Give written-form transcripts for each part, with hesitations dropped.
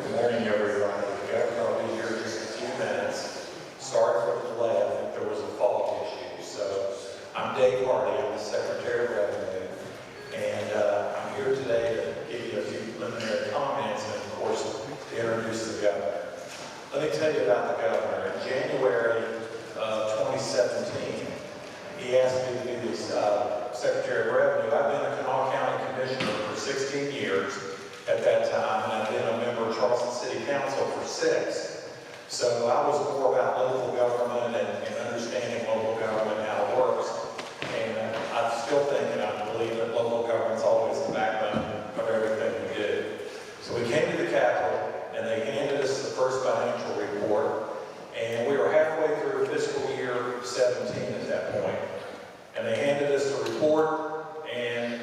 Good morning, everybody. I'll be here in just a few minutes. Sorry for the delay. I think there was a fog issue. So I'm Dave Hardy. I'm the Secretary of Revenue. And I'm here today to give you a few preliminary comments and, of course, to introduce the governor. Let me tell you about the governor. In January of 2017, he asked me to be his Secretary of Revenue. I've been a Kanawha County Commissioner for 16 years at that time, and I've been a member of Charleston City Council for 6. So I was more about local government and understanding local government, how it works. And I still think and I believe that local government's always the backbone of everything we do. So we came to the Capitol, and they handed us the first financial report, and we were halfway through fiscal year 17 at that point. And they handed us the report, and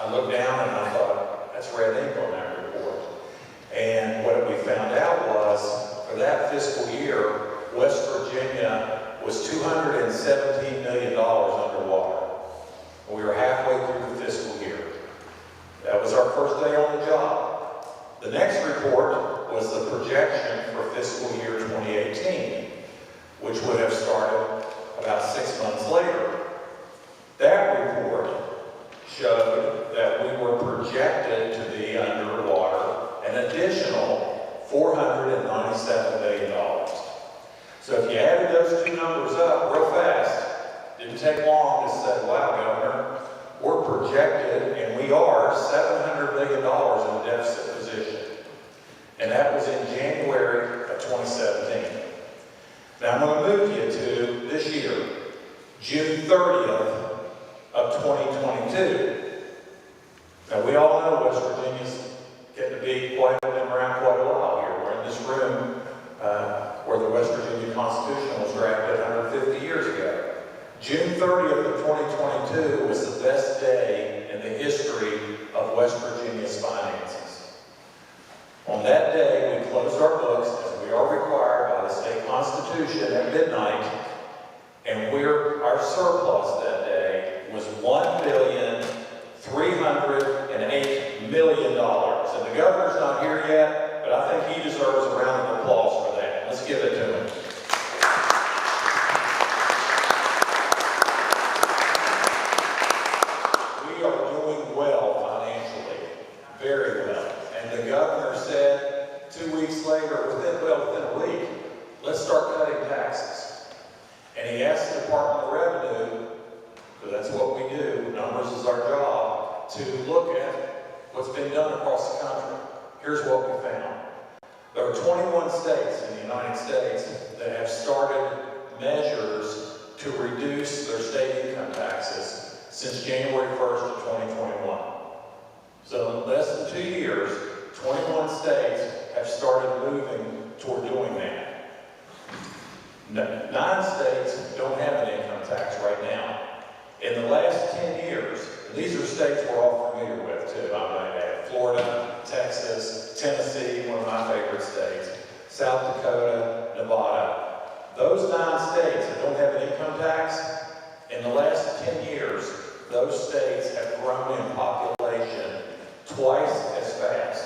I looked down and I thought, that's red ink on that report. And what we found out was, for that fiscal year, West Virginia was $217 million underwater. And we were halfway through the fiscal year. That was our first day on the job. The next report was the projection for fiscal year 2018, which would have started about 6 months later. That report showed that we were projected to be underwater an additional $497 million. So if you added those two numbers up real fast, didn't take long to say, wow, Governor, we're projected, and we are $700 million in a deficit position. And that was in January of 2017. Now I'm going to move you to this year, June 30th of 2022. Now we all know West Virginia's getting to be been around quite a while here. We're in this room where the West Virginia Constitution was drafted 150 years ago. June 30th of 2022 was the best day in the history of West Virginia's finances. On that day, we closed our books, as we are required by the state constitution, at midnight, and our surplus that day was $1,308 million. And the governor's not here yet, but I think he deserves a round of applause for that. Let's give it to him. We are doing well financially, very well. And the governor said 2 weeks later, within a week, let's start cutting taxes. And he asked the Department of Revenue, because that's what we do, numbers is our job, to look at what's been done across the country. Here's what we found. There are 21 states in the United States that have started measures to reduce their state income taxes since January 1st of 2021. So in less than 2 years, 21 states have started moving toward doing that. 9 states don't have an income tax right now. In the last 10 years, and these are states we're all familiar with too, I might add, Florida, Texas, Tennessee, one of my favorite states, South Dakota, Nevada. Those 9 states that don't have an income tax, in the last 10 years, those states have grown in population twice as fast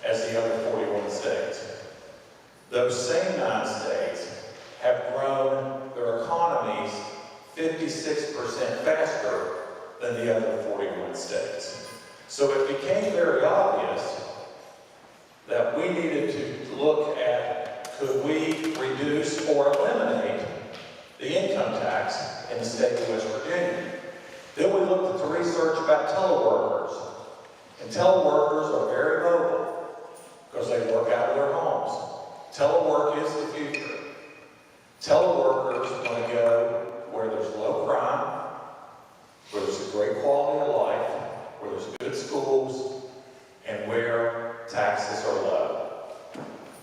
as the other 41 states. Those same 9 states have grown their economies 56% faster than the other 41 states. So it became very obvious that we needed to look at, could we reduce or eliminate the income tax in the state of West Virginia? Then we looked at the research about teleworkers. And teleworkers are very mobile because they work out of their homes. Telework is the future. Teleworkers want to go where there's low crime, where there's a great quality of life, where there's good schools, and where taxes are low.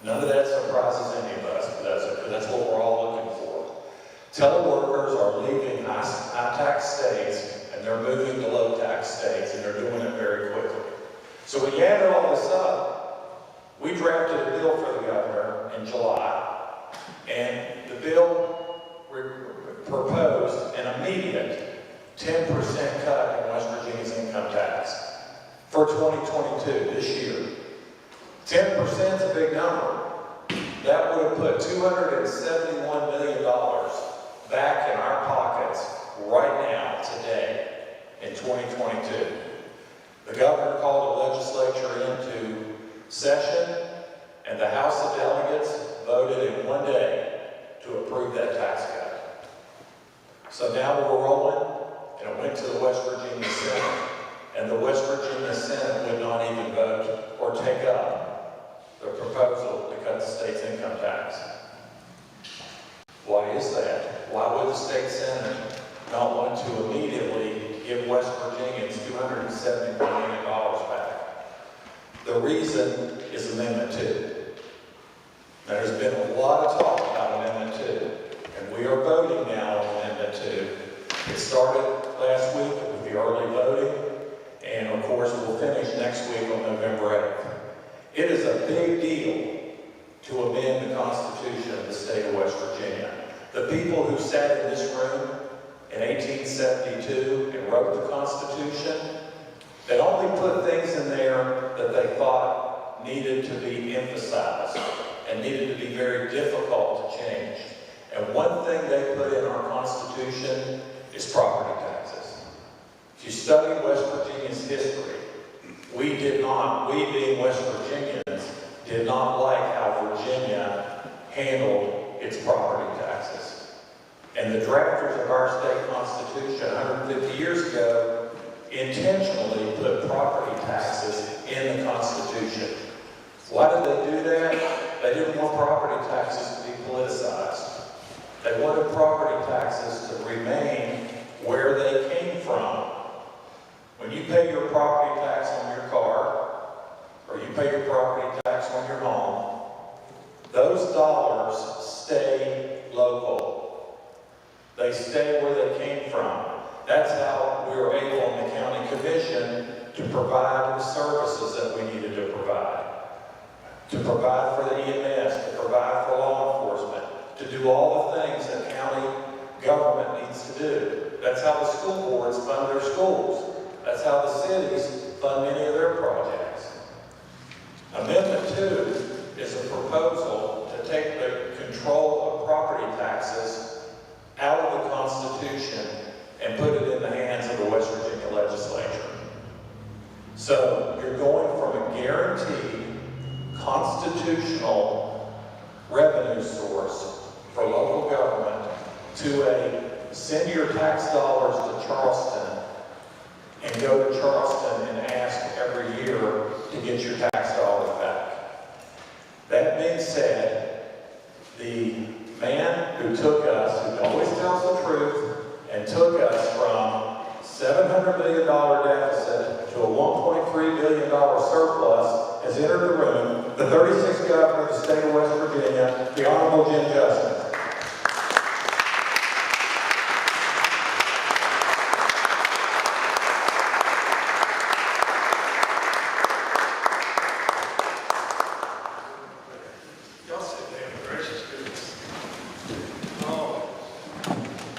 None of that surprises any of us, because that's what we're all looking for. Teleworkers are leaving high-tax states, and they're moving to low-tax states, and they're doing it very quickly. So when you add all this up, we drafted a bill for the governor in July, and the bill proposed an immediate 10% cut in West Virginia's income tax for 2022, this year. 10% is a big number. That would have put $271 million back in our pockets right now, today, in 2022. The governor called the legislature into session, and the House of Delegates voted in one day to approve that tax cut. So now we're rolling, and it went to the West Virginia Senate, and the West Virginia Senate would not even vote or take up the proposal to cut the state's income tax. Why is that? Why would the state Senate not want to immediately give West Virginians $270 million back? The reason is Amendment 2. There's been a lot of talk about Amendment 2, and we are voting now on Amendment 2. It started last week with the early voting, and of course we'll finish next week on November 8th. It is a big deal to amend the Constitution of the state of West Virginia. The people who sat in this room in 1872 and wrote the Constitution, they only put things in there that they thought needed to be emphasized and needed to be very difficult to change. And one thing they put in our Constitution is property taxes. If you study West Virginia's history, we being West Virginians, did not like how Virginia handled its property taxes. And the drafters of our state constitution 150 years ago intentionally put property taxes in the Constitution. Why did they do that? They didn't want property taxes to be politicized. They wanted property taxes to remain where they came from. When you pay your property tax on your car, or you pay your property tax on your home, those dollars stay local. They stay where they came from. That's how we were able on the county commission to provide the services that we needed to provide. To provide for the EMS, to provide for law enforcement, to do all the things that county government needs to do. That's how the school boards fund their schools. That's how the cities fund many of their projects. Amendment 2 is a proposal to take the control of property taxes out of the Constitution and put it in the hands of the West Virginia legislature. So you're going from a guaranteed constitutional revenue source for local government to a send your tax dollars to Charleston and go to Charleston and ask every year to get your tax dollars back. That being said, the man who took us, who always tells the truth, and took us from $700 million deficit to a $1.3 billion surplus has entered the room, the 36th governor of the state of West Virginia, the Honorable Jim Justice.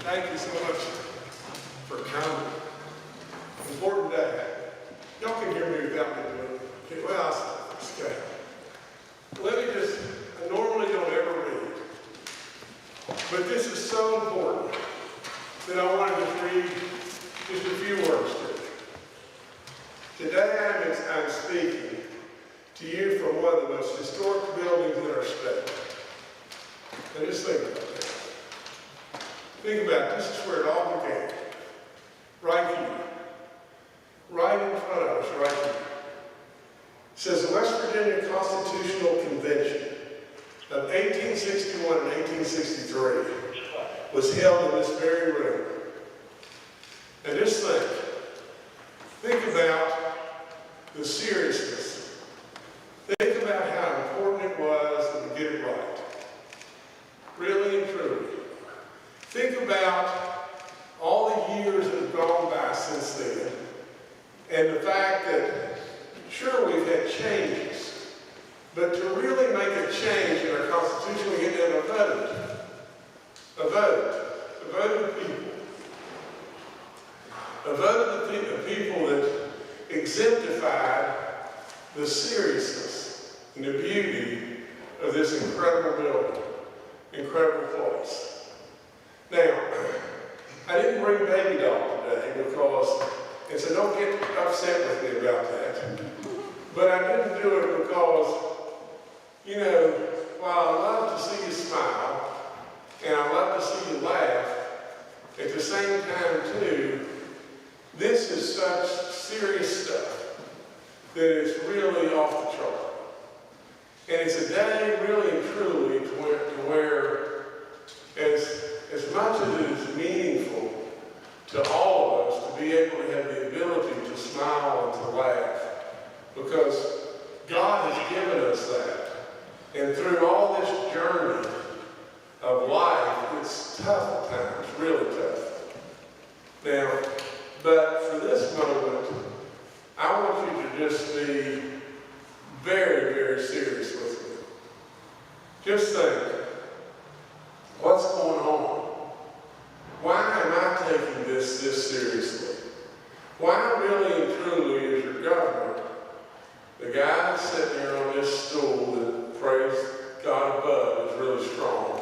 Thank you so much for coming. Important day. Y'all can hear me without me doing it. Okay, well, okay. Let me just, I normally don't ever read, but this is so important that I wanted to read just a few words to you. Today I'm speaking to you from one of the most historic buildings in our state. And just think about that. Think about it. This is where it all began. Right here. Right in front of us, right here. It says the West Virginia Constitutional Convention of 1861 and 1863 was held in this very room. And just think about the seriousness. Think about how important it was that we get it right. Really and truly. Think about all the years that have gone by since then, and the fact that, sure, we've had changes, but to really make a change in our Constitution, we had to have a vote. A vote of people. A vote of the people that exemplified the seriousness and the beauty of this incredible building, incredible place. Now, I didn't bring baby doll today because, and so don't get upset with me about that, but I didn't do it because, you know, while I love to see you smile, and I love to see you laugh, at the same time too, this is such serious stuff that it's really off the chart. And it's a day really and truly to where as much as it is meaningful to all of us to be able to have the ability to smile and to laugh, because God has given us that. And through all this journey of life, it's tough at times, really tough. Now, but for this moment, I want you to just be very, very serious with me. Just think, what's going on? Why am I taking this seriously? Why really and truly is your governor, the guy that's sitting here on this stool that, praise God above, is really strong.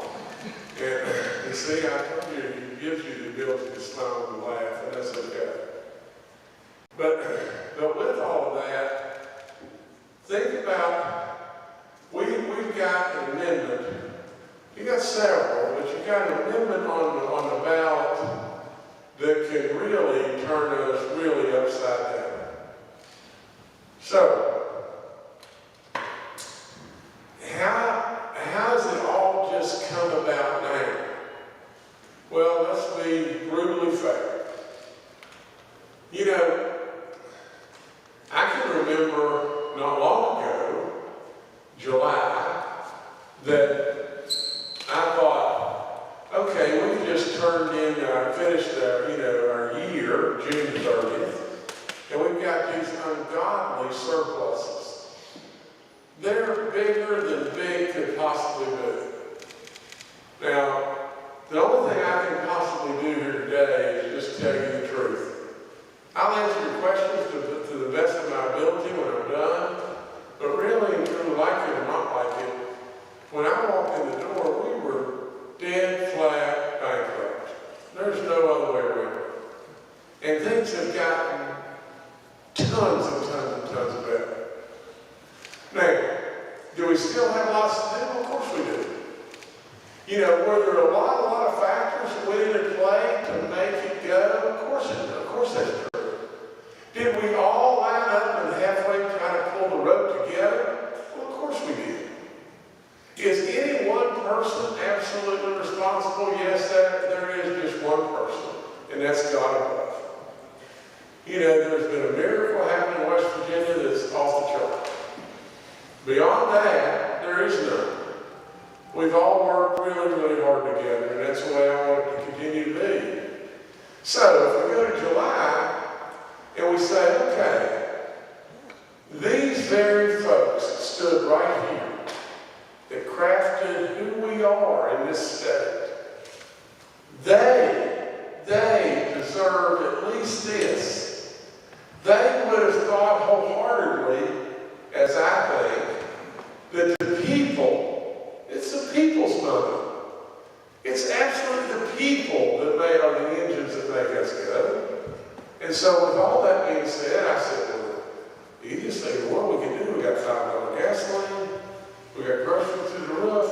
And see, I told you, he gives you the ability to smile and laugh, and that's okay. But with all of that, think about, we've got an amendment. You got several, but you got an amendment on the ballot that can really turn us really upside down. So, how does it all just come about now? Well, let's be brutally fair. You know, I can remember not long ago, July, that I thought, okay, we've just turned in, finished our year, June 30th, and we've got these ungodly surpluses. They're bigger than big could possibly be. Now, the only thing I can possibly do here today is just tell you the truth. I'll answer your questions to the best of my ability when I'm done, but really and truly, like it or not like it, when I walked in the door, we were dead flat bankrupt. There's no other way around it. And things have gotten tons of better. Now, do we still have lots to do? Of course we do. You know, were there a lot of factors that went into play to make it go? Of course that's true. Did we all line up and halfway try to pull the rope together? Well, of course we did. Is any one person absolutely responsible? Yes, there is just one person, and that's God above. You know, there's been a miracle happening in West Virginia that's off the chart. Beyond that, there is none. We've all worked really, really hard together, and that's the way I want it to continue to be. So, if we go to July, and we say, okay, these very folks that stood right here, that crafted who we are in this state, they deserve at least this. They would have thought wholeheartedly, as I think, that the people, it's the people's money. It's absolutely the people that are the engines that make us go. And so with all that being said, I said, well, the easiest thing in the world we can do, we got $5 gasoline, we got groceries through the roof.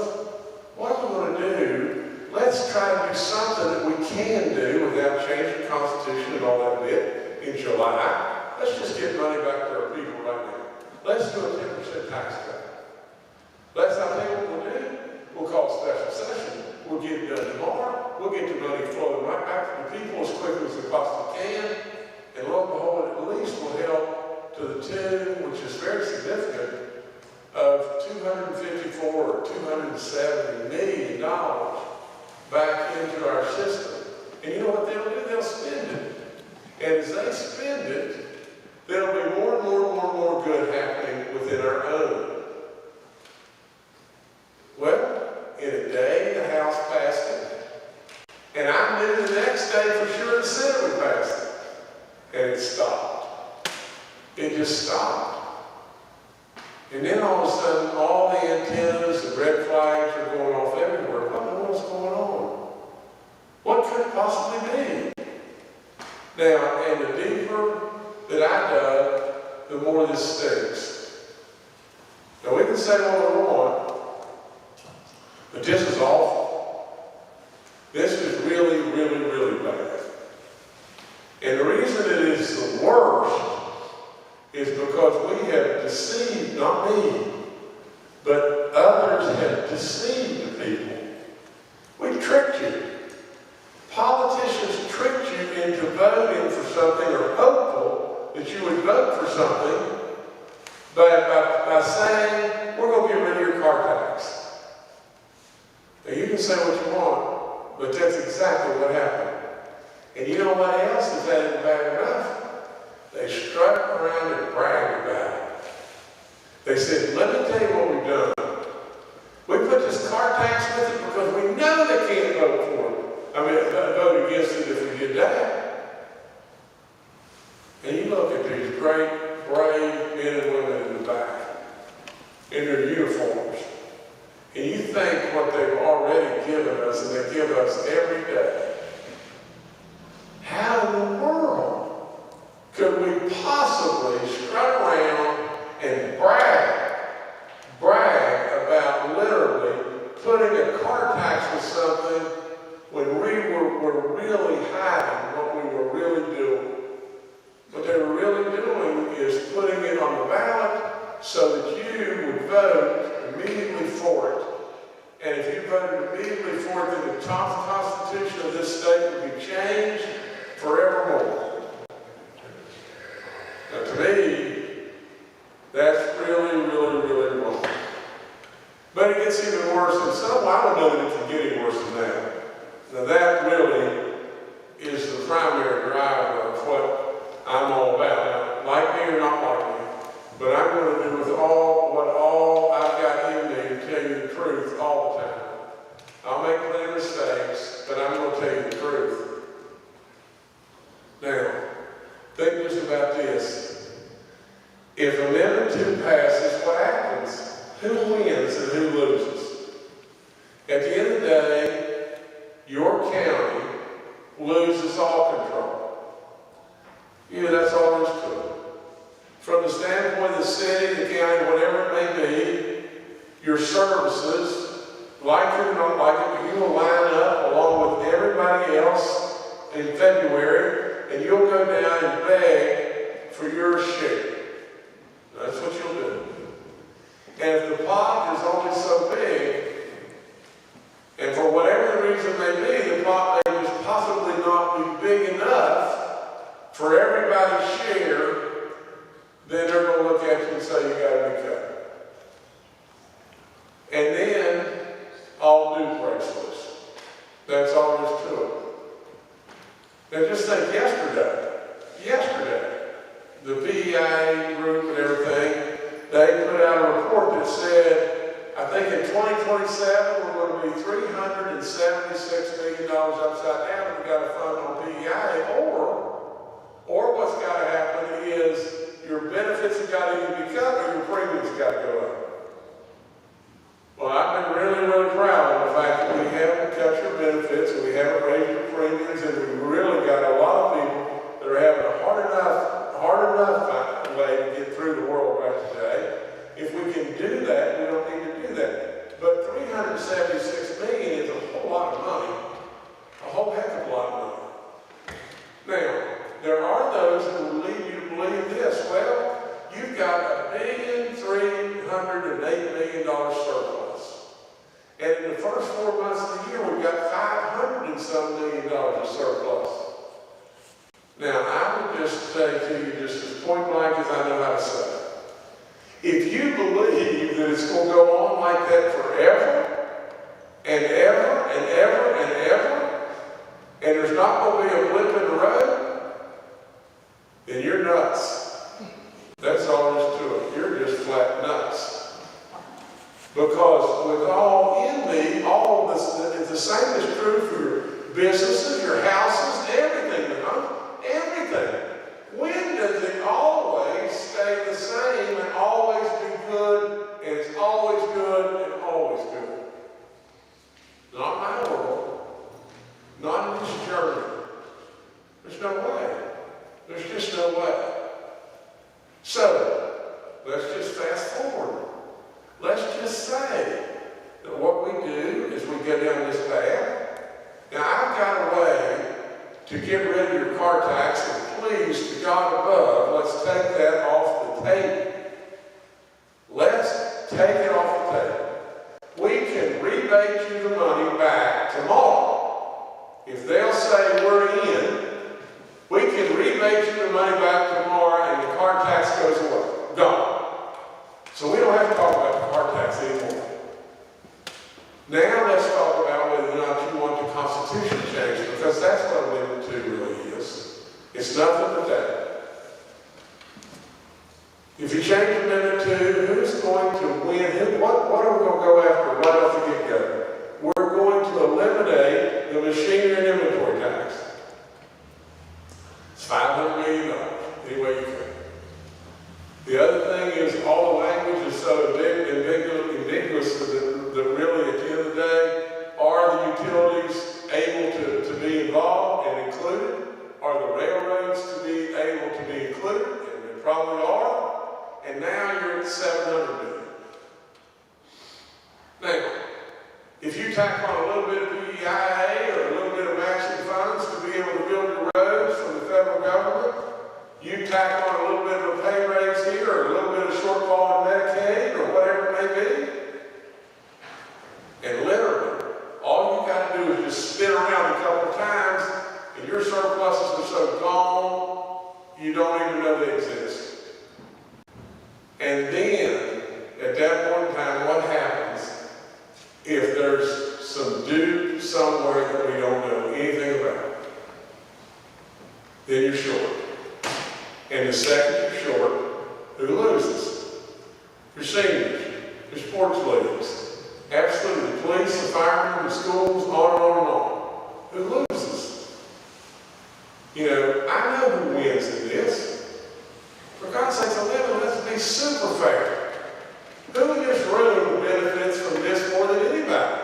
What are we going to do? Let's try to do something that we can do without changing the Constitution and all that bit in July. Let's just get money back to our people right now. Let's do a 10% tax cut. I'll tell you what we'll do. We'll call a special session. We'll get it done tomorrow. We'll get the money flowing right back to the people as quickly as we possibly can. And lo and behold, at least will help to the tune, which is very significant, of $254 or $270 million back into our system. And you know what they'll do? They'll spend it. And as they spend it, there'll be more and more good happening within our own. Well, in a day, the House passed it. And I knew the next day for sure the Senate would pass it. And it stopped. It just stopped. And then all of a sudden, all the antennas and red flags are going off everywhere. What in the world's going on? What could it possibly be? Now, and the deeper that I dug, the more this stinks. Now, we can say what we want, but this is awful. This is really, really, really bad. And the reason it is the worst is because we have deceived, not me, but others have deceived the people. We tricked you. Politicians tricked you into voting for something or hopeful that you would vote for something by saying, we're going to get rid of your car tax. Now you can say what you want, but that's exactly what happened. And you know what else, if that isn't bad enough? They strut around and brag about it. They said, let me tell you what we've done. We put this car tax with it because we know they can't vote for it. Vote against it if we did that. And you look at these great, brave men and women in the back, in their uniforms, and you think what they've already given us, and they give us every day. How in the world could we possibly strut around and brag about literally putting a car tax with something when we were really hiding what we were really doing? What they were really doing is putting it on the ballot so that you would vote immediately for it. And if you voted immediately for it, then the Constitution of this state would be changed forevermore. Now to me, that's really, really, really wrong. But it gets even worse than some. I don't know that it can get any worse than that. Now that really is the primary driver of what I'm all about. Now, like me or not like me, but I'm going to do with all I've got in me to tell you the truth all the time. I'll make plenty of mistakes, but I'm going to tell you the truth. Now, think just about this. If Amendment 2 passes, what happens? Who wins and who loses? At the end of the day, your county loses all control. Yeah, that's all there is to it. From the standpoint of the city, the county, whatever it may be, your services, like it or not like it, but you will line up along with everybody else in February, and you'll go down and beg for your share. That's what you'll do. And if the pot is only so big, and for whatever the reason may be, the pot may just possibly not be big enough for everybody's share, then they're going to look at you and say, you got to be cut. And then all due breaks loose. That's all there is to it. Now just think yesterday, the BEI group and everything, they put out a report that said, I think in 2027 we're going to be $376 million upside down if we got to fund on BEI, or what's got to happen is your benefits have got to either be cut or your premiums got to go up. Well, I've been really, really proud of the fact that we haven't cut your benefits and we haven't raised your premiums, and we really got a lot of people that are having a hard enough way to get through the world right today. If we can do that, we don't need to do that. But $376 million is a whole lot of money, a whole heck of a lot of money. Now, there are those who will lead you to believe this. Well, you've got $1,308 million surplus. And in the first 4 months of the year, we've got $500 and some million of surplus. Now, I would just say to you, just as point blank as I know how to say it, if you believe that it's going to go on like that forever, and ever, and ever, and ever, and there's not going to be a blip in the road, then you're nuts. That's all there is to it. You're just flat nuts. Because with all in me, all this, the same is true for your businesses, your houses, everything, everything. When does it always stay the same and always be good say that what we do is we go down this path. Now, I've got a way to get rid of your car tax, and please, to God above, let's take that off the table. Let's take it off the table. We can rebate you the money back tomorrow. If they'll say we're in, we can rebate you the money back tomorrow and the car tax goes away. Gone. So we don't have to talk about the car tax anymore. Now let's talk about whether or not you want the Constitution changed, because that's what Amendment 2 really is. It's nothing but that. If you change Amendment 2, who's going to win? What are we going to go after right off the get-go? We're going to eliminate the machinery and inventory tax. It's $500 million, any way you can. The other thing is all the language is so ambiguous that really, at the end of the day, are the utilities able to be involved and included? Are the railroads to be able to be included? And they probably are. And now you're at $700 million. Now, if you tack on a little bit of EIA or a little bit of matching funds to be able to build your roads from the federal government, you tack on a little bit of a pay raise here or a little bit of shortfall in Medicaid or whatever it may be, and literally, all you got to do is just spin around a couple of times and your surpluses are so gone, you don't even know they exist. And then, at that point in time, what happens if there's some dude somewhere that we don't know anything about? Then you're short. And the second you're short, who loses? Your seniors, your sports leagues. Absolutely, the police, the firemen, the schools, on and on and on. Who loses? You know, I know who wins in this. For God's sakes, let's be super fair. Who in this room benefits from this more than anybody?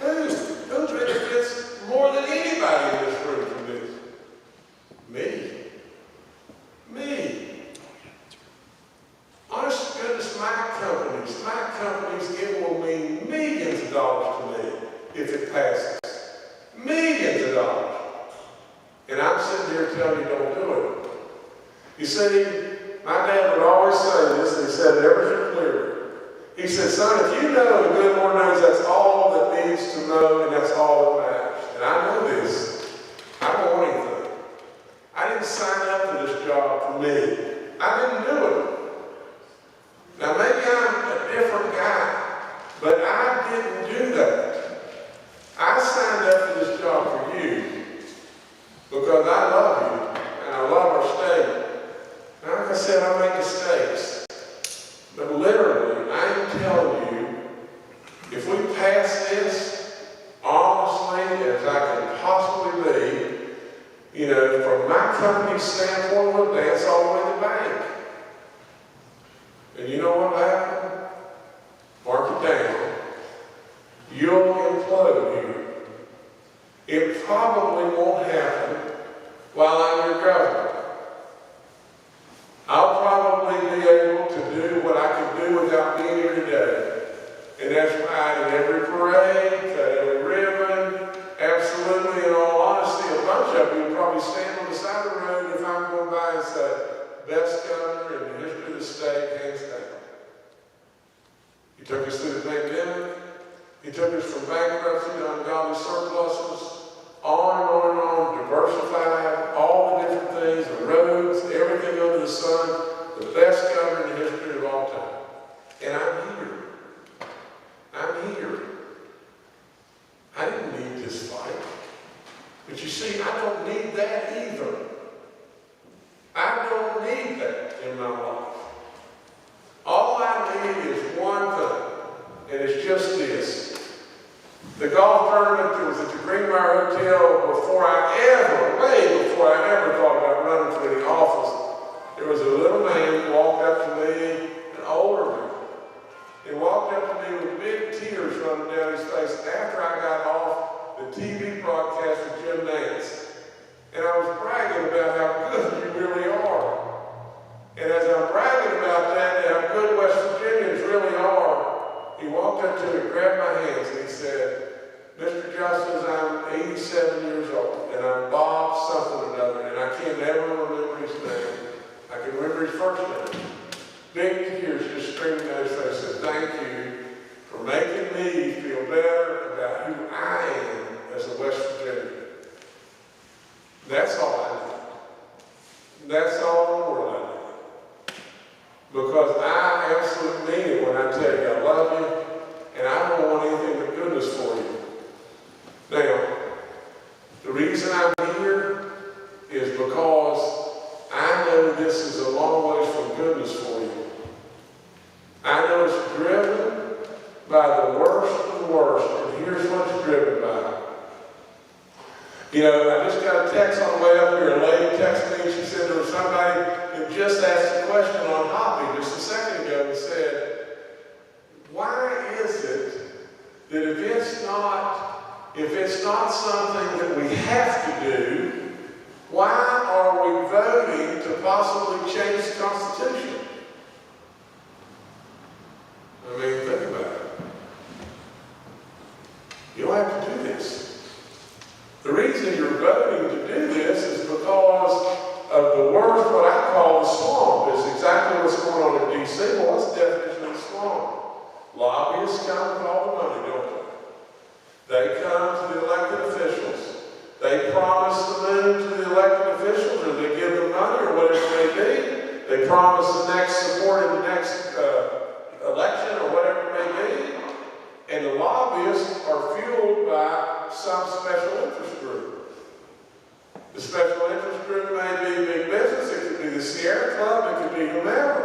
Who benefits more than anybody in this room from this? Me. Me. Honest to goodness, my companies, it will mean millions of dollars to me if it passes. Millions of dollars. And I'm sitting here telling you don't do it. You see, my dad would always say this, and he said it ever so clearly. He said, son, if you know, the good Lord knows that's all that needs to know, and that's all that matters. And I know this. I don't want anything. I didn't sign up for this job for me. I didn't do it. Now, maybe I'm a different guy, but I didn't do that. I signed up for this job for you because I love you, and I love our state. Now, like I said, I make mistakes. But literally, I am telling you, if we pass this, honestly, as I can possibly be, you know, from my company's standpoint, we'll dance all the way to the bank. And you know what will happen? Mark it down. You'll implode here. It probably won't happen while I'm your governor. I'll probably be able to do what I can do without being here today. And that's ride in every parade, cut every ribbon. Absolutely, in all honesty, a bunch of you would probably stand on the side of the road if I'm going by and say, best governor in the history of the state, hands down. He took us through the pandemic. He took us from bankruptcy to ungodly surpluses, on and on and on, diversified, all the different things, the roads, everything under the sun, the best governor in the history of all time. And I'm here. I'm here. I didn't need this fight. But you see, I don't need that either. I don't need that in my life. All I need is one thing, and it's just this. The golf tournament that was at the Greenbrier Hotel way before I ever thought about running for any office, there was a little man who walked up to me, an older man. He walked up to me with big tears running down his face after I got off the TV broadcast with Jim Nance. And I was bragging about how good you really are. And as I'm bragging about that and how good West Virginians really are, he his first name. Big tears just streaming down his face. Said, "Thank you for making me feel better about who I am as a West Virginian." That's all I need. That's all in the world I need. Because I absolutely mean it when I tell you I love you, and I don't want anything but goodness for you. Now, the reason I'm here is because I know this is a long ways from goodness for you. I know it's driven by the worst of the worst, and here's what it's driven by. You know, I just got a text on the way up here. A lady texted me and she said there was somebody that just asked a question on Hoppy just a second ago and said, why is it that if it's not something that we have to do, why are we voting to possibly change the Constitution? I mean, think about it. You don't have to do this. The reason you're voting to do this is because of the worst, what I call the swamp, is exactly what's going on in D.C. Well, what's the definition of the swamp? Lobbyists come with all the money, don't they? They come to the elected officials. They promise the moon to the elected officials, or they give them money, or whatever it may be. They promise the next support in the next election, or whatever it may be. And the lobbyists are fueled by some special interest group. The special interest group may be big business, it could be the Sierra Club, it could be whomever.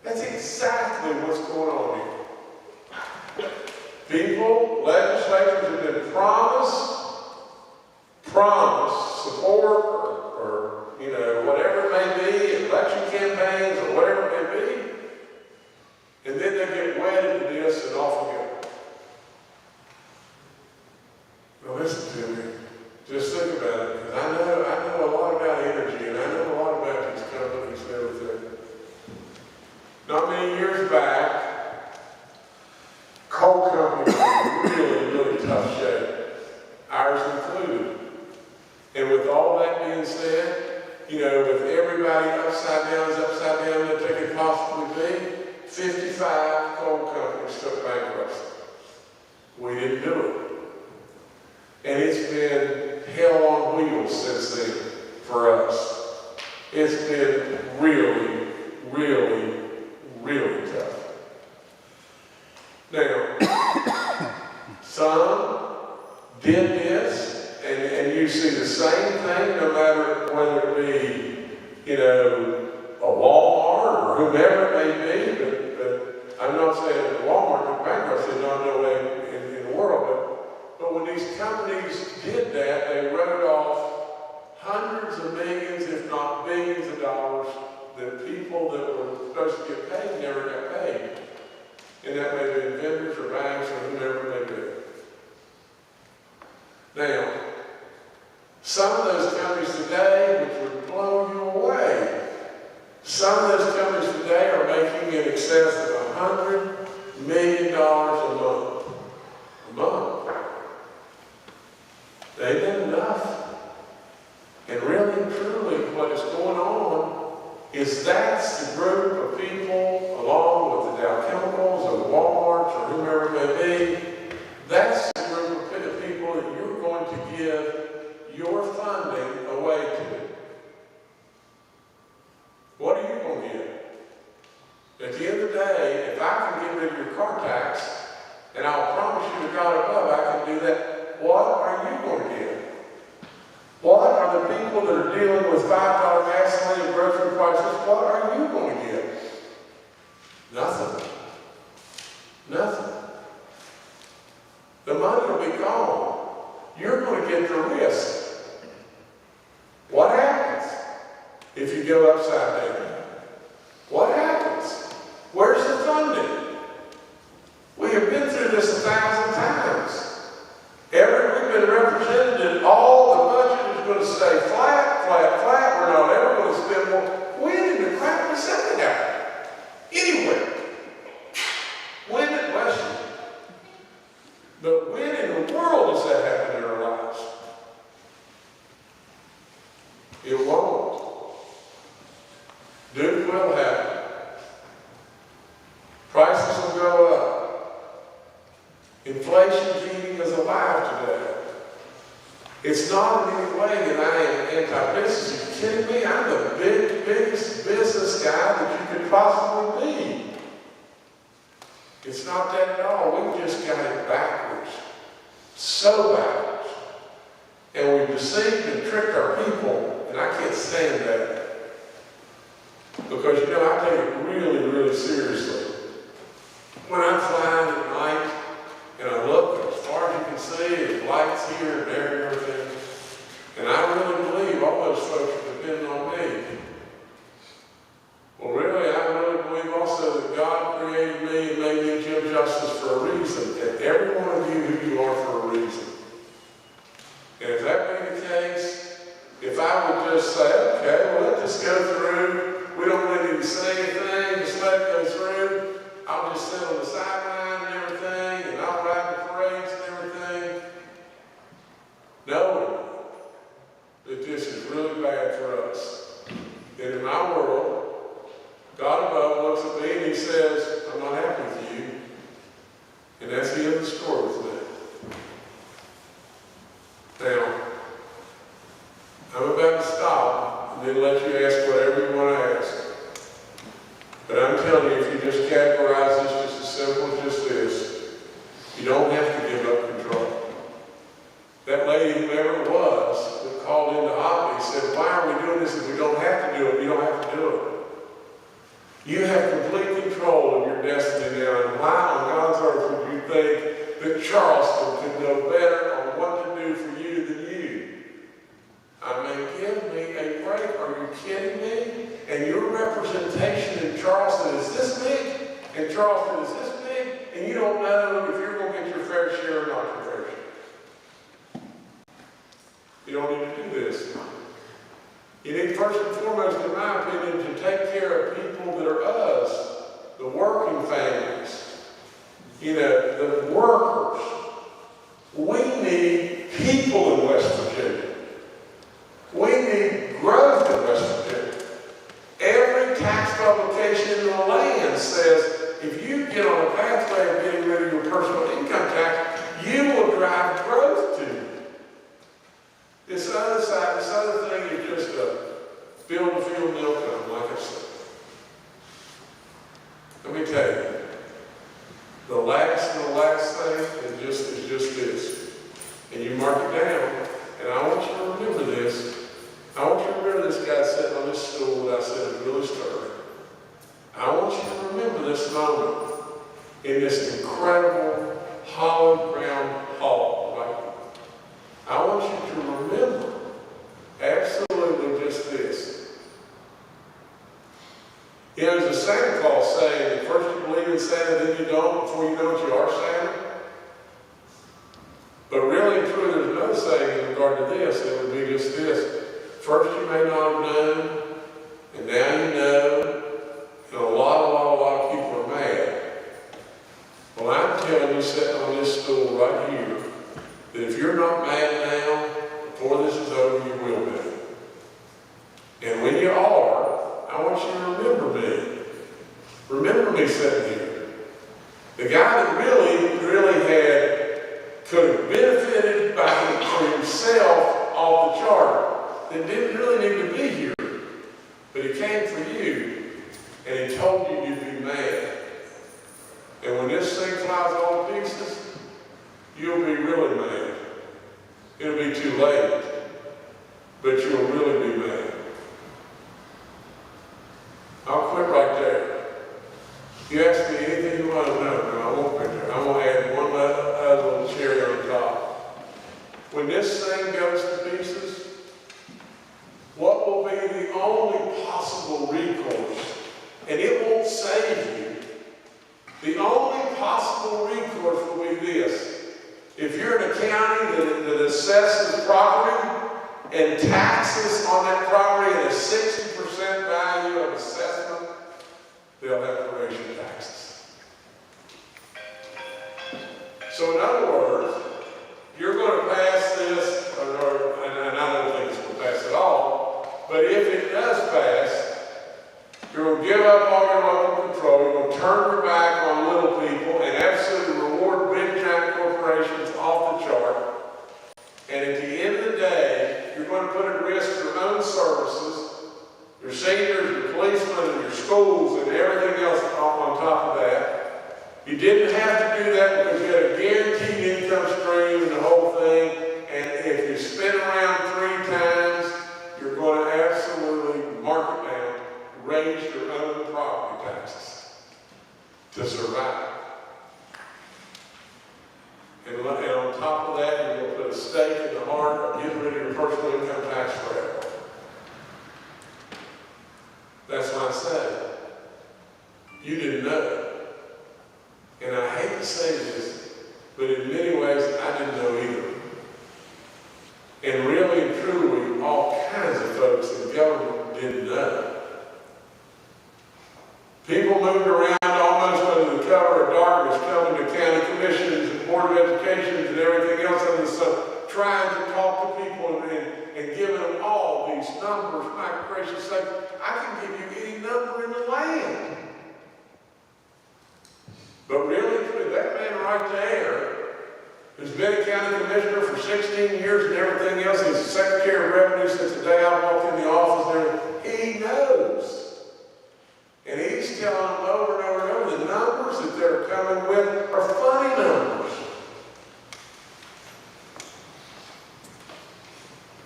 That's exactly what's going on here. People, legislators have been promised support or whatever it may be, election campaigns or whatever it may be. And then they get wedded to this and off we go. Now listen to me. Just think about it. Because I know a lot about energy and I know a lot about these companies and everything. Not many years back, coal companies were in really, really tough shape. Ours included. And with all that being said, with everybody upside down that they could possibly be, 55 coal companies took bankruptcy. We didn't do it. And it's been hell on wheels since then for us. It's been really, really, really tough. Now, some did this, and you see the same thing no matter whether it be, a Walmart or whomever it may be, but I'm not saying that Walmart took bankruptcy, not no way in the world, but when these companies did that, they wrote off hundreds of millions, if not billions of dollars that people that were supposed to get paid never got paid. And that may be vendors or banks or whomever it may be. Now, some of those companies today, which would blow you away, some of those companies today are making in excess of $100 million a month. A month. They ain't that enough. And really and truly, what is going on is that's the group of people, along with the Dow Chemicals or the Walmarts or whomever it may be, that's the group of people that you're going to give your funding away to. What are you going to get? At the end of the day, if I can get rid of your car tax, and I'll promise you to God above, I can do that, what are you going to get? What are the people that are dealing with $5 gasoline and grocery prices, what are you going to get? Nothing. Nothing. The money will be gone. You're going to get the risk. What happens if you go upside down? What happens? Where's the funding? We have been through this 1,000 times. We've been represented that all the budget is going to stay flat, flat, flat. We're not ever going to spend more. When in the crap was that guy? Anywhere. When it bless you. But when in the world does that happen in our lives? It won't. not in any way that I am anti-business. Are you kidding me? I'm the biggest business guy that you could possibly be. It's not that at all. We've just got it backwards. So backwards. And we've deceived and tricked our people, and I can't stand that. Because, you know, I take it really, really seriously. When I'm flying at night, and I look as far as you can see, there's lights here and there and everything, and I really believe all those folks are depending on me. Well, really, I really believe also that God created me and made me Jim Justice for a reason, and every one of you who you are for a reason. And if that be the case, if I would just say, okay, well, let this go through, we don't really need to say anything, just let it go through, I'll just sit on the sideline and everything, and I'll ride the parades and everything, knowing that this is really bad for us. And in my world, God above looks at me and he says, I'm not happy with you. And that's the end of the story with me. Now, I'm about to stop and then let you ask whatever you want to ask. But I'm telling you, if you just categorize this just as simple as just this, you don't have to give up control. That lady, whoever it was, that called into Hoppy said, why are we doing this if we don't have to do it? You don't have to do it. You have complete control of your destiny now. And why on God's earth would you think that Charleston could know better on what to do for you than you? I mean, give me a break. Are you kidding me? And your representation in Charleston is this big, and Charleston is this big, and you don't know if you're going to get your fair share or not your fair share. You don't need to do this. You need, first and foremost, in my opinion, to take care of people that are us, the working families, you know, the workers. We need people in West Virginia. We need growth in West Virginia. Every tax publication in the land says if you get on a pathway of getting rid of your personal income tax, you will drive growth to you. This other side, this other thing is just a build a field milk and like I said. Let me tell you, the last thing is just this. And you mark it down, and I want you to remember this. I want you to remember this guy sitting on this stool that I said is really stirring. I want you to remember this moment in this incredible hallowed ground hall, right? I want you to remember absolutely just this. You know, there's a Santa Claus saying that first you believe in Santa, then you don't, before you know it, you are Santa. But really and truly, there's another saying in regard to this, and it would be just this. First you may not have known, and now you know, and a lot of people are mad. Well, I'm telling you, sitting on this stool right here, that if you're not mad now, before this is over, you will be. And when you are, I want you to remember me. Remember me sitting here. The guy that could have benefited by himself off the chart, that didn't really need to be here. But he came for you, and he told you you'd be mad. And when this thing flies all to pieces, you'll be really mad. It'll be too late, but you'll really be mad. I'll quit right there. You ask me anything you want to know, and I won't quit there. I'm going to add one other little cherry on top. When this thing goes to pieces, what will be the only possible recourse, and it won't save you, the only possible recourse will be this. If you're in a county that assesses property and taxes on that property at a 60% value of assessment, they'll have to raise your taxes. So in other words, you're going to pass this, and I don't think it's going to pass at all, but if it does pass, you're going to give up all your local control, you're going to turn your back on little people and absolutely reward big giant corporations off the chart. And at the end of the day, everything else on top of that. You didn't have to do that because you had a guaranteed income stream and the whole thing. And if you spin around 3 times, you're going to absolutely mark it down, raise your own property taxes to survive. And on top of that, you're going to put a stake in the heart of getting rid of your personal income tax forever. That's why I say, you didn't know. And I hate to say this, but in many ways, I didn't know either. And really and truly, all kinds of folks in government didn't know. People moved around almost under the cover of darkness, coming to county commissions and board of education and everything else under the sun, trying to talk to people and giving them all these numbers. My gracious sake, I can give you any number in the land. But really, that man right there, who's been a county commissioner for 16 years and everything else, he's Secretary of Revenue since the day I walked in the office there, he knows. And he's telling them over and over and over, the numbers that they're coming with are funny numbers.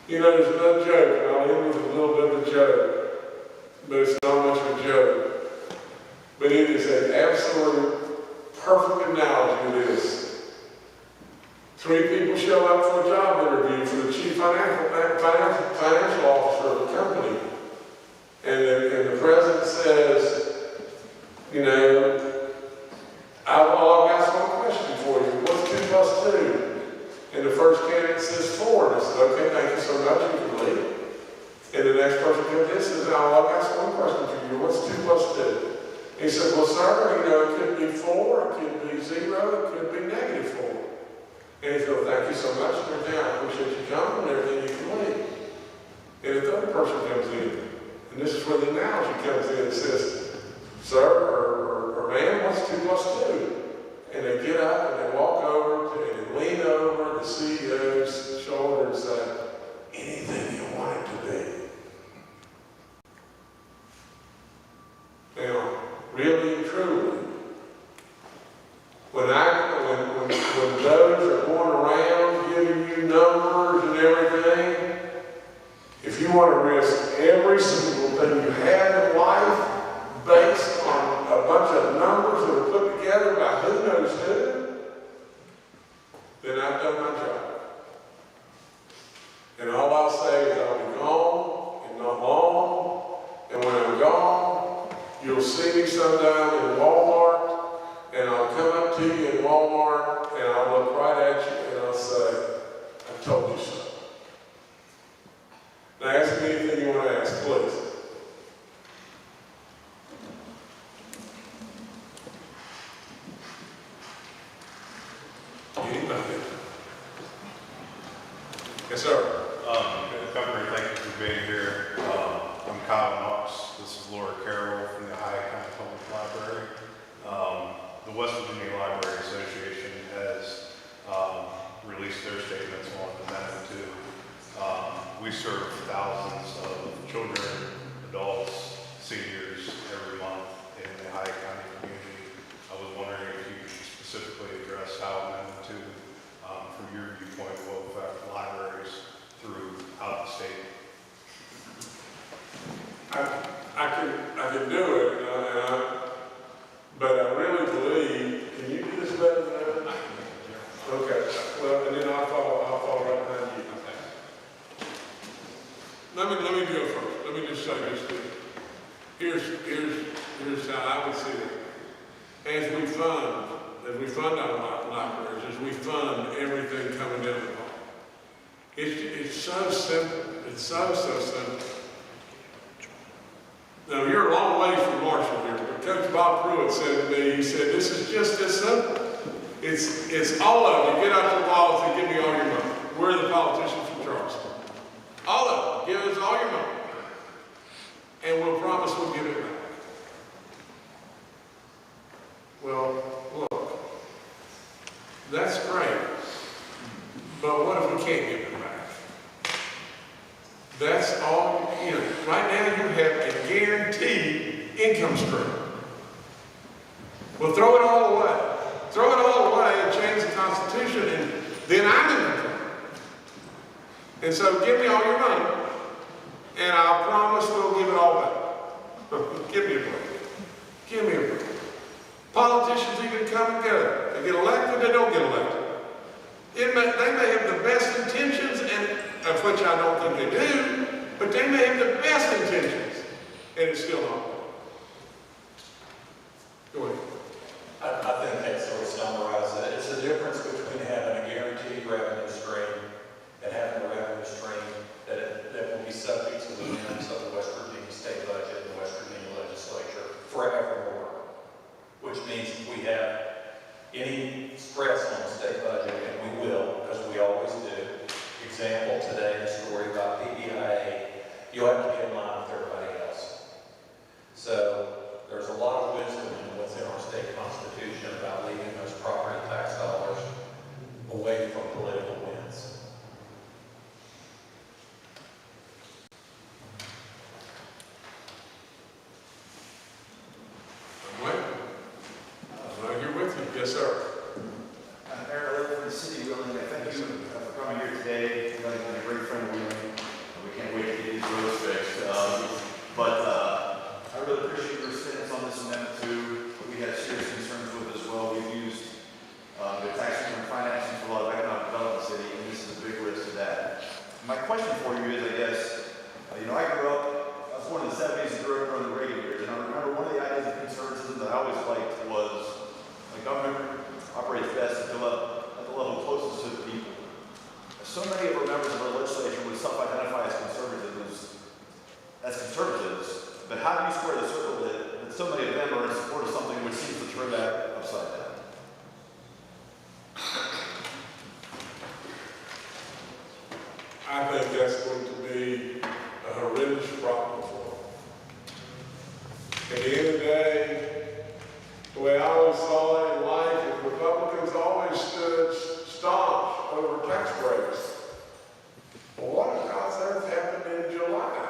You know, there's another joke, and I'll end with a little bit of a joke, but it's not much of a joke. But it is an absolute perfect analogy of this. 3 people show up for a job interview for the chief financial officer of the company. And the president says, you know, I've got one question for you. What's 2 plus 2? And the first candidate says 4. And I said, okay, thank you so much, you can leave. And the next person comes in and says, I've got one question for you. What's 2 plus 2? And he said, well, sir, you know, it could be 4, it could be 0, it could be -4. And he said, well, thank you so much for everything. I appreciate you coming and everything, you can leave. And the third person comes in. And this is where the analogy comes in. It says, sir or ma'am, what's 2 plus 2? And they get up and they walk over and lean over the CEO's shoulder and say, anything you want it to be. Now, really and truly, when those are going around giving you numbers and everything, if you want to risk every single thing you have in life based on a bunch of numbers that are put together by who knows who, then I've done my job. And all I'll say is I'll be gone and not long. And when I'm gone, you'll see me sometime in Walmart, and I'll come up to you in Walmart, and I'll look right at you, and I'll say, I told you so. Now ask me anything you want to ask, please. Anybody? Yes, sir. Governor, thank you for being here. I'm Kyle Knox. This is Laura Carroll from the Ohio County Public Library. The West Virginia Library Association has released their statements on the magnitude. We serve thousands of children, adults, seniors every month in the Ohio County community. I was wondering if you could specifically address how magnitude, from your viewpoint, will affect libraries throughout the state. I can do it, but I really believe, can you do this better than that? Okay, well, and then I'll fall right behind you. Let me go first. Let me just say this to you. Here's how I would see it. As we fund our libraries, as we fund everything coming down the hall, it's so simple. It's so simple. Now, you're a long way from Marshall here, but Coach Bob Pruitt said to me, he said, this is just this simple. It's all of you. Get out your wallets and give me all your money. We're the politicians from Charleston. All of you. Give us all your money. And we'll promise we'll give it back. Well, look, that's great. But what if we can't give it back? That's all, right now you have a guaranteed income stream. Well, throw it all away. Throw it all away and change the Constitution, and then I'm in control. And so give me all your money, and I promise we'll give it all back. Give me a break. Give me a break. Politicians even come and go. They get elected, they don't get elected. They may have the best intentions, and of which I don't think they do, but they may have the best intentions, and it's still not. Go ahead. I think that sort of summarizes it. It's the difference between having a guaranteed revenue stream and having a revenue stream that will be subject to the whims of the West Virginia state budget and the West Virginia legislature forevermore. Which means if we have any stress on the state budget, and we will, because we always do. Example today, the story about PBIA, you have to get in line with everybody else. So there's a lot of wisdom in what's in our state constitution about leaving those property tax dollars away from political wins. Mike? I'm right here with you. Yes, sir. Mayor Levin from the city of Wheeling, I thank you for coming here today. You've been a great friend of Wheeling. We can't wait to get these roads fixed. I really appreciate your stance on this amendment too. We have serious concerns with as well. We've used the tax return financing for a lot of economic development in the city, and this is a big risk to that. My question for you is, I guess, I grew up, I was born in the 70s and grew up during the Reagan years, and I remember one of the ideas of conservatism that I always liked was the government operates best at the level closest to the people. So many of our members of our legislature would self-identify as conservatives, but how do you square the circle that so many of them are in support of something which seems to turn that upside down? I think that's going to be a horrendous problem for them. At the end of the day, the way I always saw it in life is Republicans always stood staunch over tax breaks. Well, what on God's earth happened in July?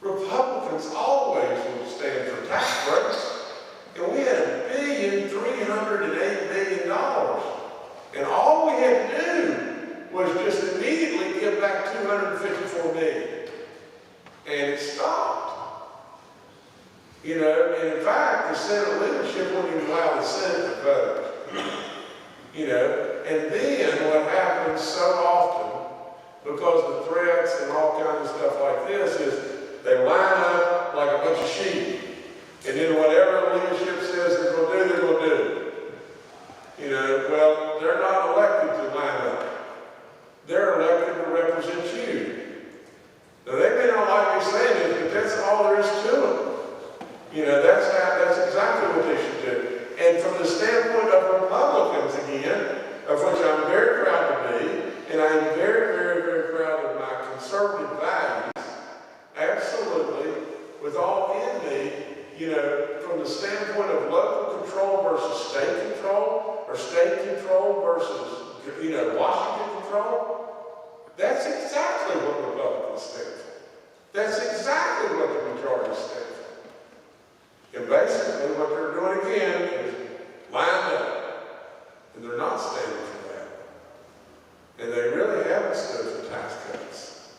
Republicans always would stand for tax breaks, and we had $1,308 billion, and all we had to do was just immediately give back $254 million, and it stopped. And in fact, the Senate leadership wouldn't even allow the Senate to vote. And then what happens so often, because of threats and all kinds of stuff like this, is they line up like a bunch of sheep. And then whatever the leadership says they're going to do, they're going to do. Well, they're not elected to line up. They're elected to represent you. Now, they may not like me saying it, but that's all there is to it. That's exactly what they should do. And from the standpoint of Republicans, again, of which I'm very proud to be, and I'm very, very, very proud of my conservative values, absolutely, with all in me, from the standpoint of local control versus state control, or state control versus, Washington control, that's exactly what Republicans stand for. That's exactly what the majority stand for. And basically what they're doing again is lined up, and they're not standing for that. And they really haven't stood for tax cuts.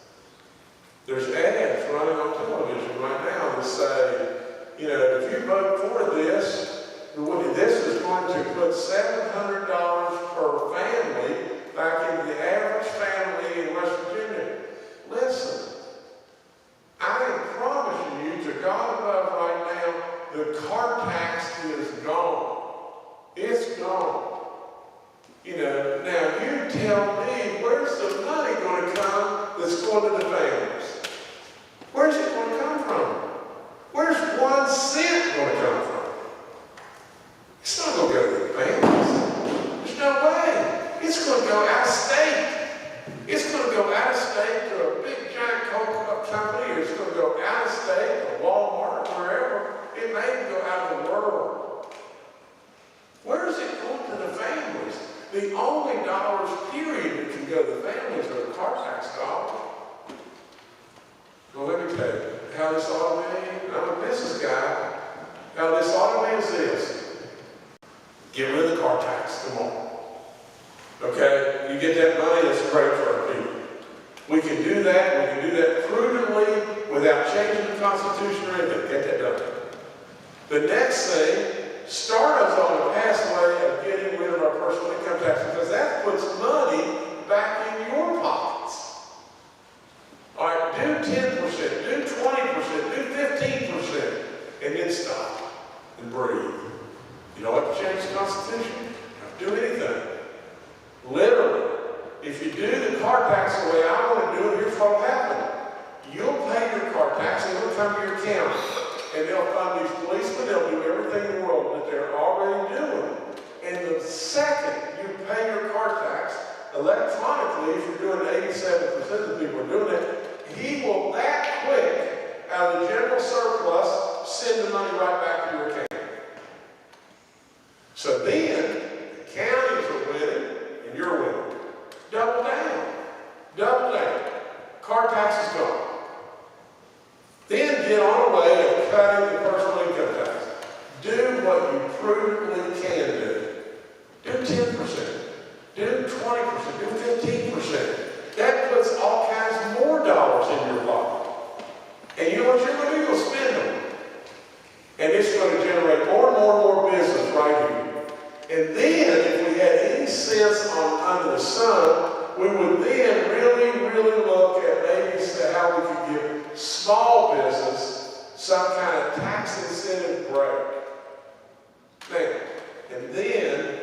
There's ads running on television right now that say, if you vote for this, this is going to put $700 per family back into the average family in West Virginia. Listen, I am promising you to God above right now, the car tax is gone. It's gone. Now you tell me, where's the money going to come that's going to the families? Where's it going to come from? Where's 1 cent going to come from? It's not going to go to the families. There's no way. It's going to go out of state. It's going to go out of state to a big giant Coca-Cola company, or it's going to go out of state to Walmart, wherever. It may even go out of the world. Where is it going to the families? The only dollars, period, that can go to the families are the car tax dollars. Well, let me tell you how this ought to be. I'm a business guy. How this ought to be is this. Get rid of the car tax, come on. Okay, you get that money, that's great for our people. We can do that prudently without changing the Constitution or anything, get that done. The next thing, start us on a pathway of getting rid of our personal income tax, because that puts money back in your pockets. All right, do 10%, do 20%, do 15%, and then stop and breathe. You don't have to change the Constitution. You don't have to do anything. Literally, if you do the car tax the way I want to do it, here's what will happen. You'll pay your car tax, and it'll come to your county. And they'll fund these policemen, they'll do everything in the world that they're already doing. And the second you pay your car tax, electronically, if you're doing 87% of the people are doing it, he will that quick, out of the general surplus, send the money right back to your account. So then, the counties are winning, and you're winning. Double down. Double down. Car tax is gone. Then get on a way of cutting the personal income tax. Do what you prudently can do. Do 10%. Do 20%. Do 15%. That puts all kinds more dollars in your pocket. And you know what you're going to do? You'll spend them. And it's going to generate more and more and more business right here. And then, if we had any sense under the sun, we would then really look at maybe how we could give small business some kind of tax incentive break. Now, and then,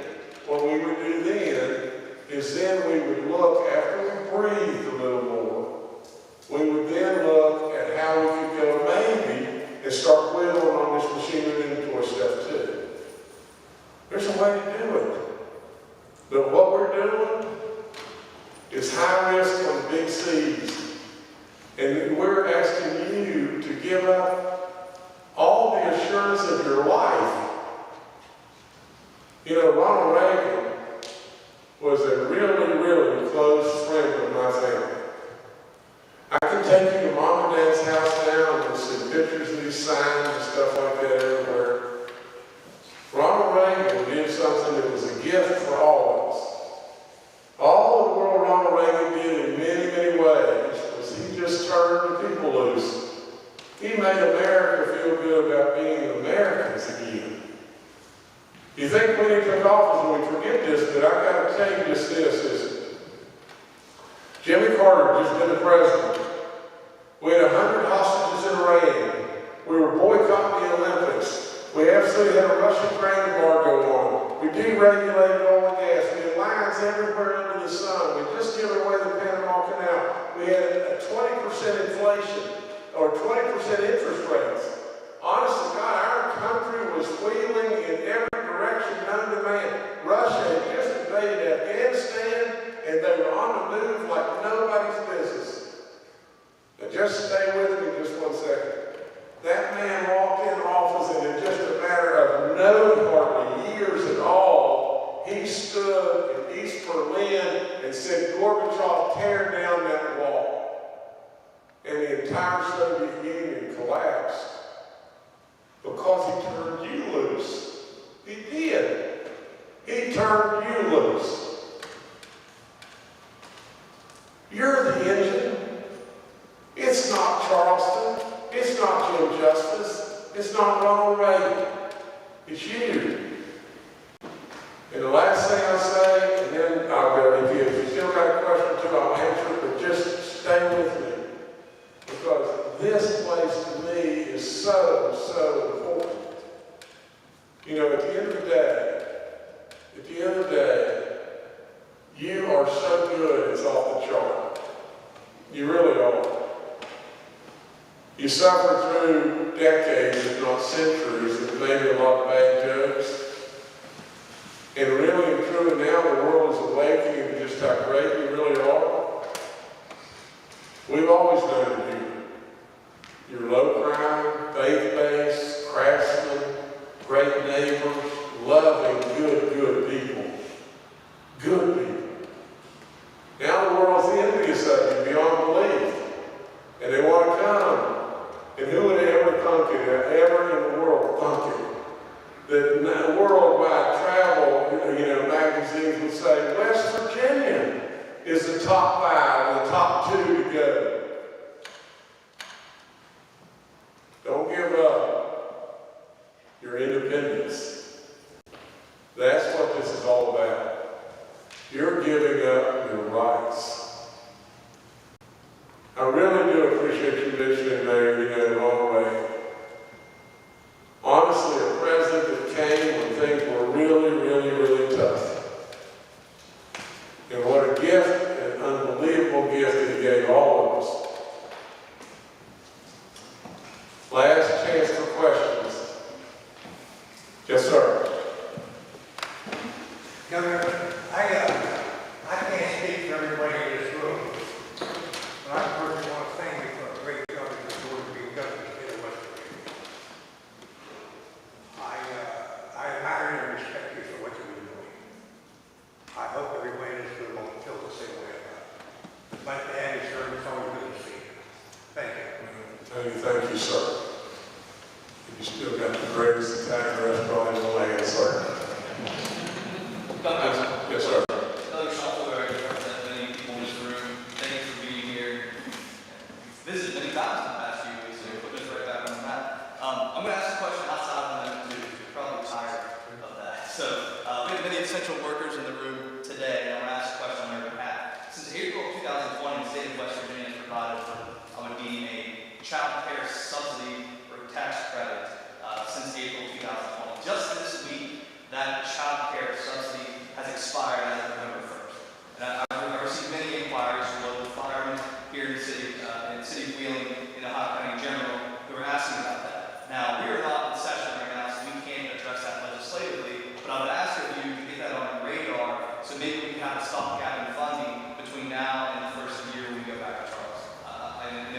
what we would do then is then we would look, after we breathed a little more, we would then look at how we could go maybe and start whittling on this machine and inventory stuff too. There's a way to do it. But what we're doing is high risk on big seas. And we're asking you to give up all the assurance of your life. You know, Ronald Reagan was a really close friend of my family. I can take you to Mom and Dad's house now and see pictures of these signs and stuff like that everywhere. Ronald Reagan did something that was a gift for all of us. All the world Ronald Reagan did in many ways was he just turned the people loose. He made America feel good about being Americans again. You think when he took office, and we forget this, but I got to tell you just this. Jimmy Carter just been the president. We had 100 hostages in Iran. We were boycotting the Olympics. We absolutely had a Russian grain embargo on. We deregulated oil and gas. We had lines everywhere under the sun. We just given away the Panama Canal. We had a 20% inflation, or 20% interest rates. Honest to God, our country was wheeling in every direction known to man. Russia had just invaded Afghanistan, and they were on the move like nobody's business. Now just stay with me just 1 second. That man walked in office, and in just a matter of hardly years at all, he stood in East Berlin and said, Gorbachev, tear down that wall. And the entire Soviet Union collapsed because he turned you loose. He did. He turned you loose. You're the engine. It's not Charleston. It's not Jim Justice. It's not Ronald Reagan. It's you. And the last thing I'll say, and then I'll go, if you still got a question too, I'll answer it, but just stay with me. Because this place to me is so important. You know, at the end of the day, you are so good, it's off the chart. You really are. You suffer through decades, if not centuries, of maybe a lot of bad jokes. And really and truly now the world is awakening to just how great you really are. We've always known you. You're low crime, faith-based, craftsmen, great neighbors, loving, good people. Good people. Now the world's envious of you beyond belief. And they want to come. And who would ever thunk it, ever in the world thunk it, that worldwide travel magazines would say, West Virginia is the top 5 and the top 2 to go. Don't give up your independence. That's what this is all about. You're giving up your rights. I really do appreciate you mentioning there, along the way. Honestly, a president that came when things were really, really, really tough. And what a gift, an unbelievable gift that he gave all of us. Last chance for questions. Yes, sir. Governor, I can't speak for everybody in this room, but I personally want to thank you for a great job that you're doing to be governor of the state of West Virginia. I admire and respect you for what you've been doing. I hope everybody in this room will feel the same way about it. It's like to have you serve, it's always good to see you. Thank you. Thank you, sir. You still got the greatest Italian restaurant in the land, sir. Yes, sir. Doug Schaufelberg, I represent many people in this room. Thank you for being here. You've visited many times in the past few weeks, so you're putting us right back on the map. I'm going to ask a question outside of the map, too. You're probably tired of that. So, we have many essential workers in the room today, and I'm going to ask a question on their behalf. Since April of 2020, the state of West Virginia has provided for a child care subsidy or tax credit since April 2020. Just this week, that child care subsidy has expired as of November 1st. And I've received many inquiries from local firemen here in the city of Wheeling, in Ohio County in general, who are asking about that. Now, we are not in session right now, so we can't address that legislatively, but I would ask of you to get that on your radar, so maybe we can have a stopgap in funding between now and the first of the year when we go back to Charles.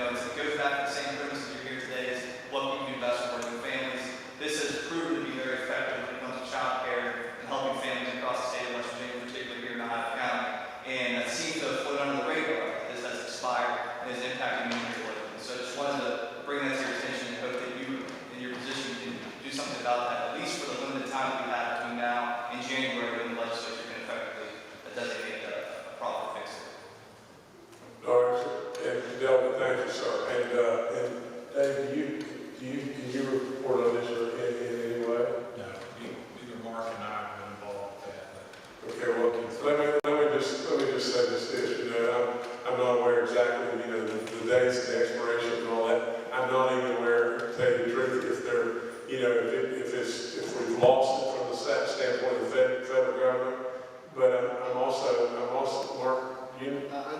It goes back to the same premise that you're here today, is what we can do best for working families. This has proven to be very effective when it comes to child care and helping families across the state of West Virginia, particularly here in Ohio County. And it seems to have flown under the radar. This has expired and is impacting me politically. So I just wanted to bring that to your attention and hope that you, in your position, can do something about that, at least for the limited time that we have between now and January when the legislature can effectively designate a proper fix. All right, and Delvin, thank you, sir. And Dave, can you report on this in any way? No, either Mark and I have been involved with that. Okay, well, let me just say this, I'm not aware exactly, the dates, the expiration and all that. I'm not even aware, to tell you the truth, if they're, if we've lost it from the standpoint of the federal government. But I'm also, Mark, I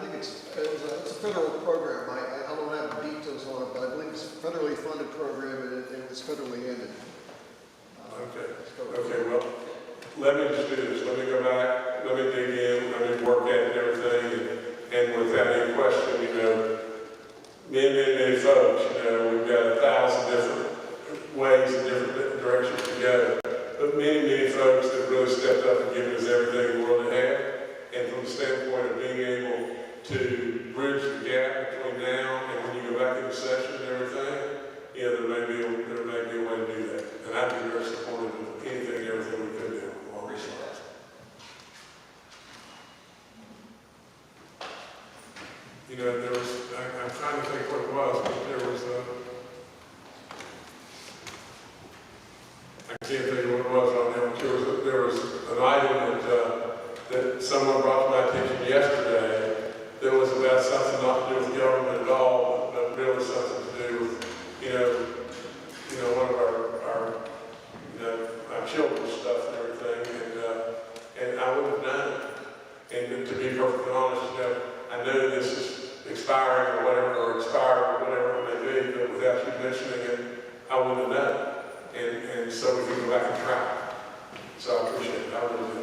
think it's a federal program. I don't have the details on it, but I believe it's a federally funded program and it was federally ended. Okay, well, let me just do this. Let me go back, let me dig in, let me work at everything, and without any question, many folks, we've got 1,000 different ways and different directions to go. But many folks that really stepped up and given us everything the world had. And from the standpoint of being able to bridge the gap between now and when you go back into session and everything, there may be a way to do that. And I'd be very supportive of anything and everything we could do along these lines. There was, I'm trying to think what it was, but there was I can't think of what it was right now, but there was an item that someone brought to my attention yesterday that was about something not to do with government at all, but really something to do with, one of our children's stuff and everything, and I wouldn't have done it. And to be perfectly honest, I know this is expiring or whatever, or expired or whatever it may be, but without you mentioning it, I wouldn't have done it. And so we can go back and try. So I appreciate it. I really do.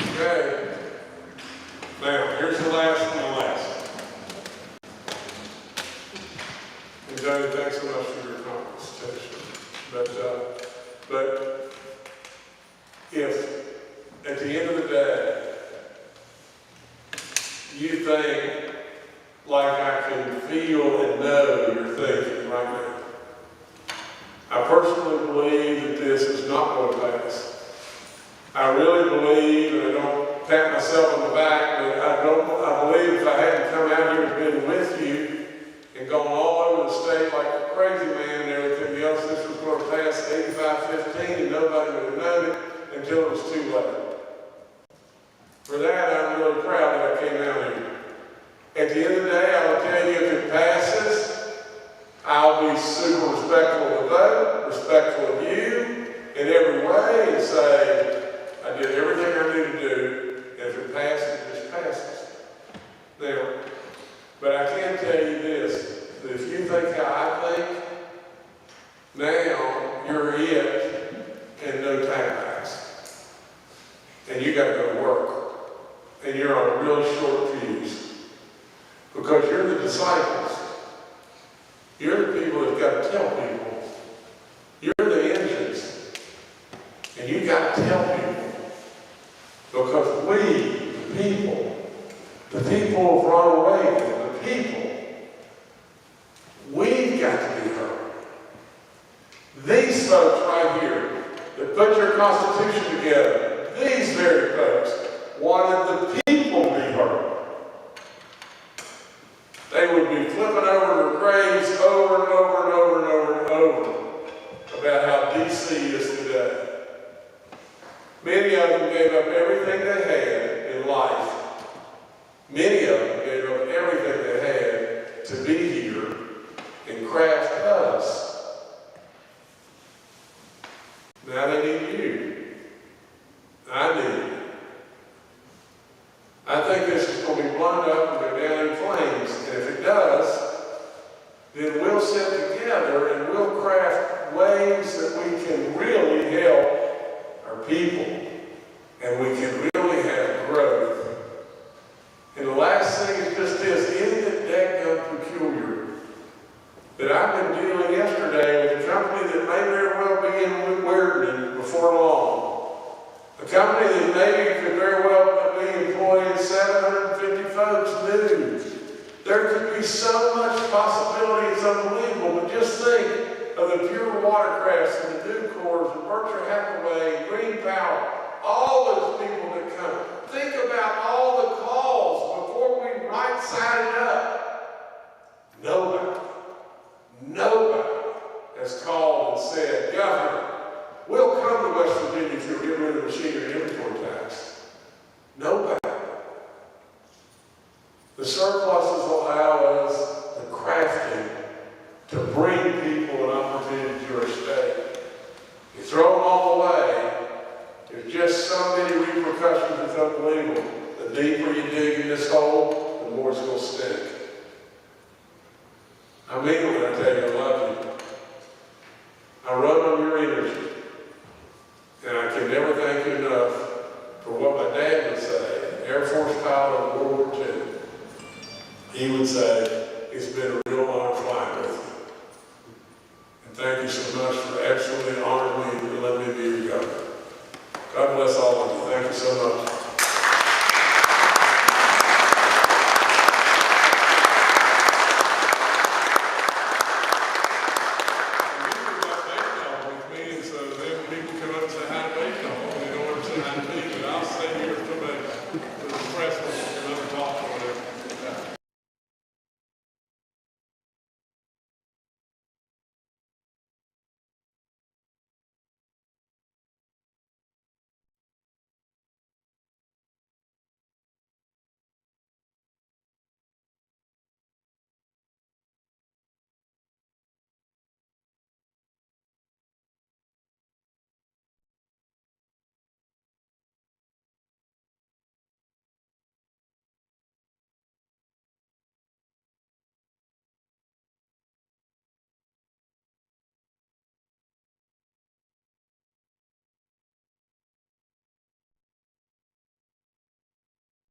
Okay. Now, here's the last and the last. And Johnny, thanks so much for your conversation. But if at the end of the day, you think like I can feel and know you're thinking right now, personally believe that this is not going to pass. I really believe, and I don't pat myself on the back, but I believe if I hadn't come out here and been with you and gone all over the state like a crazy man and everything else, this was going to pass 85-15 and nobody would have known it until it was too late. For that, I'm really proud that I came out here. At the end of the day, I will tell you, if it passes, I'll be super respectful of the vote, respectful of you in every way, and say, I did everything I knew to do, and if it passes, it just passes. Now, but I can tell you this, that if you think how I think, now you're it and no tagbacks. And you got to go to work. And you're on a real short fuse. Because you're the disciples. You're the people that got to tell people. You're the engines. And you got to tell people. Because we, the people of Ronald Reagan, the people, we've got to be heard. These folks right here that put your Constitution together, these very folks, wanted the people to be heard. They would be flipping over their graves over and over and over and over and over about how DC is today. Many of them gave up everything they had in life. Many of them gave up everything they had to be here and craft us. Now they need you. I need you. I think this is going to be blown up and go down in flames. And if it does, then we'll sit together and we'll craft ways that we can really help our people. And we can really have growth. And the last thing is just this, isn't it dadgum peculiar that I've been dealing yesterday with a company that may very well be in Weirden before long. A company that maybe could very well be employing 750 folks new. There could be so much possibility, it's unbelievable, but just think of the Pure Watercrafts and the Nucors and Berkshire Hathaway and Green Power, all those people that come. Think about all the calls before we right-sided up. Nobody has called and said, Governor, we'll come to West Virginia if you'll get rid of the machinery inventory tax. Nobody. The surpluses allow us the crafting to bring people an opportunity to our state. You throw them all away, there's just so many repercussions, it's unbelievable. The deeper you dig in this hole, the more it's going to stink. I mean when I tell you